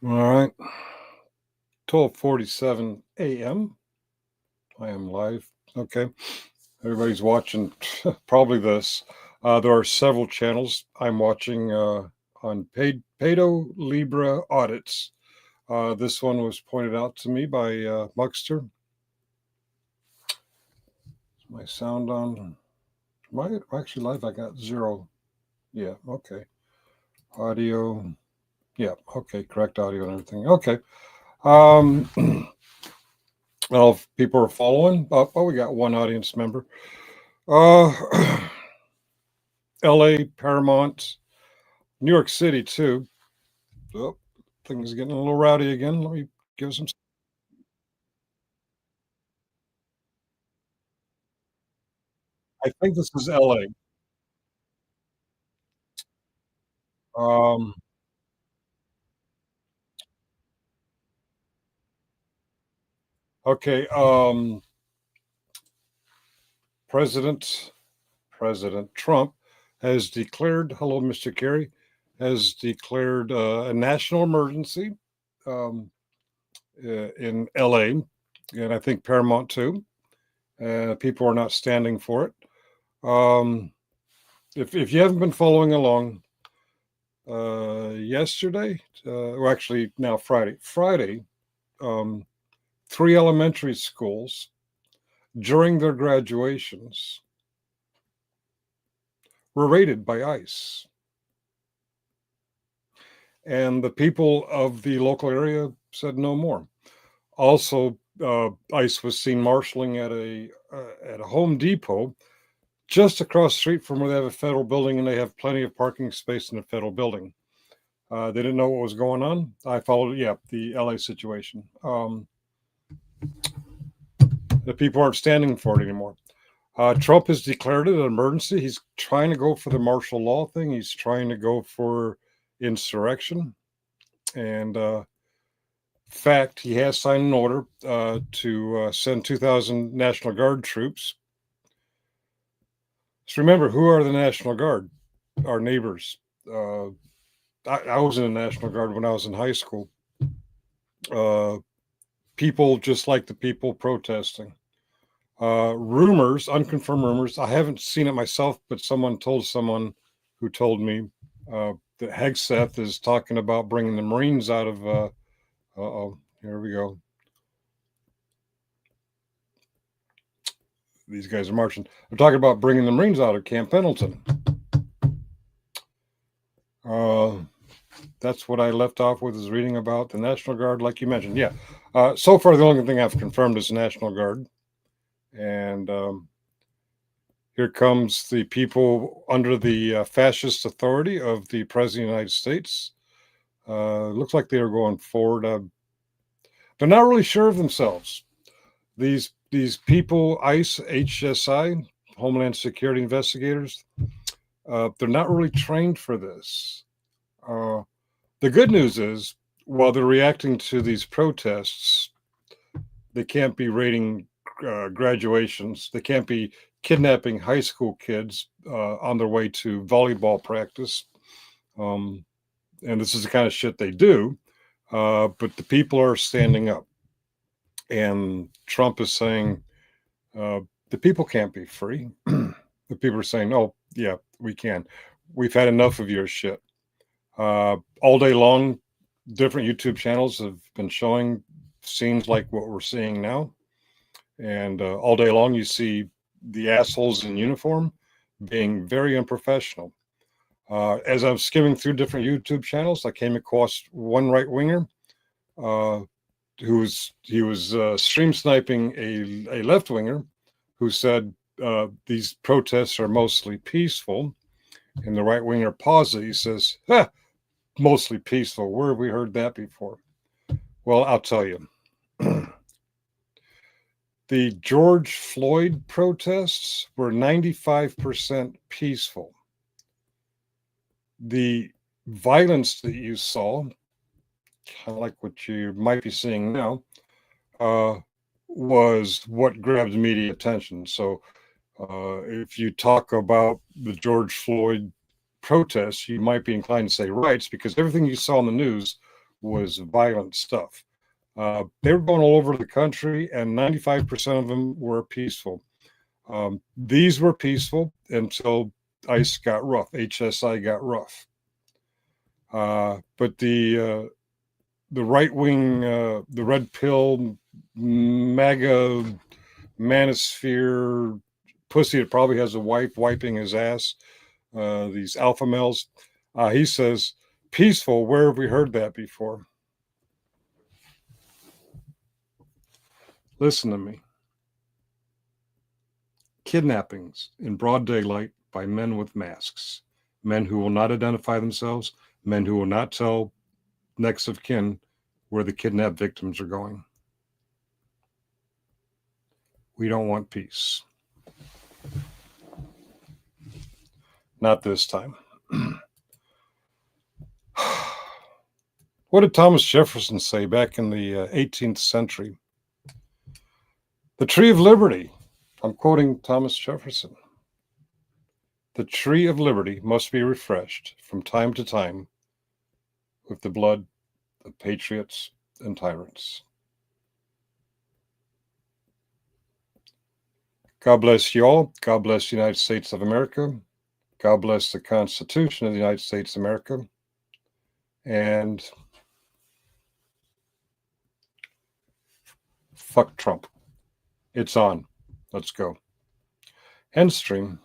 All right. 12:47 a.m. I am live. Okay. Everybody's watching probably this. There are several channels I'm watching on Pado Libra audits. This one was pointed out to me by Muxter. Is my sound on? Am I actually live? I got zero. Yeah. Okay. Audio. Yeah. Okay. Correct audio and everything. Okay. Um, well, if people are following, we got one audience member. LA, Paramount, New York City too. Oh, things are getting a little rowdy again. Let me give some. I think this is LA. Um, okay. President President Trump has declared. Hello, Mr. Kerry. Has declared a national emergency in LA, and I think Paramount too. People are not standing for it. Um, if you haven't been following along, yesterday, well, actually now Friday, um, three elementary schools during their graduations were raided by ICE, and the people of the local area said no more. Also, ICE was seen marshaling at a Home Depot just across the street from where they have a federal building, and they have plenty of parking space in the federal building. They didn't know what was going on. I followed, yeah, the LA situation. The people aren't standing for it anymore. Trump has declared it an emergency. He's trying to go for the martial law thing. He's trying to go for insurrection. And fact, he has signed an order to send 2,000 National Guard troops. So remember, who are the National Guard? Our neighbors. I was in the National Guard when I was in high school. People just like the people protesting. Rumors, unconfirmed rumors. I haven't seen it myself, but someone told someone who told me that Hegseth is talking about bringing the Marines out of. Oh, here we go. These guys are marching. They're talking about bringing the Marines out of Camp Pendleton. That's what I left off with, is reading about the National Guard, like you mentioned. Yeah. So far, the only thing I've confirmed is the National Guard. And here comes the people under the fascist authority of the President of the United States. Looks like they are going forward. They're not really sure of themselves. These people, ICE, HSI, Homeland Security investigators, they're not really trained for this. The good news is, while they're reacting to these protests, they can't be raiding graduations. They can't be kidnapping high school kids on their way to volleyball practice. And this is the kind of shit they do. But the people are standing up. And Trump is saying the people can't be free. The people are saying, oh, yeah, we can. We've had enough of your shit. All day long, different YouTube channels have been showing scenes like what we're seeing now. And all day long, you see the assholes in uniform being very unprofessional. As I'm skimming through different YouTube channels, I came across one right winger he was stream sniping a left winger who said these protests are mostly peaceful. And the right winger pauses. He says, mostly peaceful. Where have we heard that before? Well, I'll tell you. The George Floyd protests were 95% peaceful. The violence that you saw, kind of like what you might be seeing now, was what grabbed media attention. So if you talk about the George Floyd protests, you might be inclined to say riots, because everything you saw in the news was violent stuff. They were going all over the country, and 95% of them were peaceful. These were peaceful until ICE got rough, HSI got rough. But the right wing, the red pill, MAGA, manosphere, pussy that probably has a wife wiping his ass, these alpha males, he says, peaceful, where have we heard that before? Listen to me. Kidnappings in broad daylight by men with masks, men who will not identify themselves, men who will not tell next of kin where the kidnapped victims are going. We don't want peace. Not this time. What did Thomas Jefferson say back in the 18th century? The tree of liberty, I'm quoting Thomas Jefferson, the tree of liberty must be refreshed from time to time with the blood of patriots and tyrants. God bless you all. God bless the United States of America. God bless the Constitution of the United States of America. And fuck Trump. It's on. Let's go. End stream.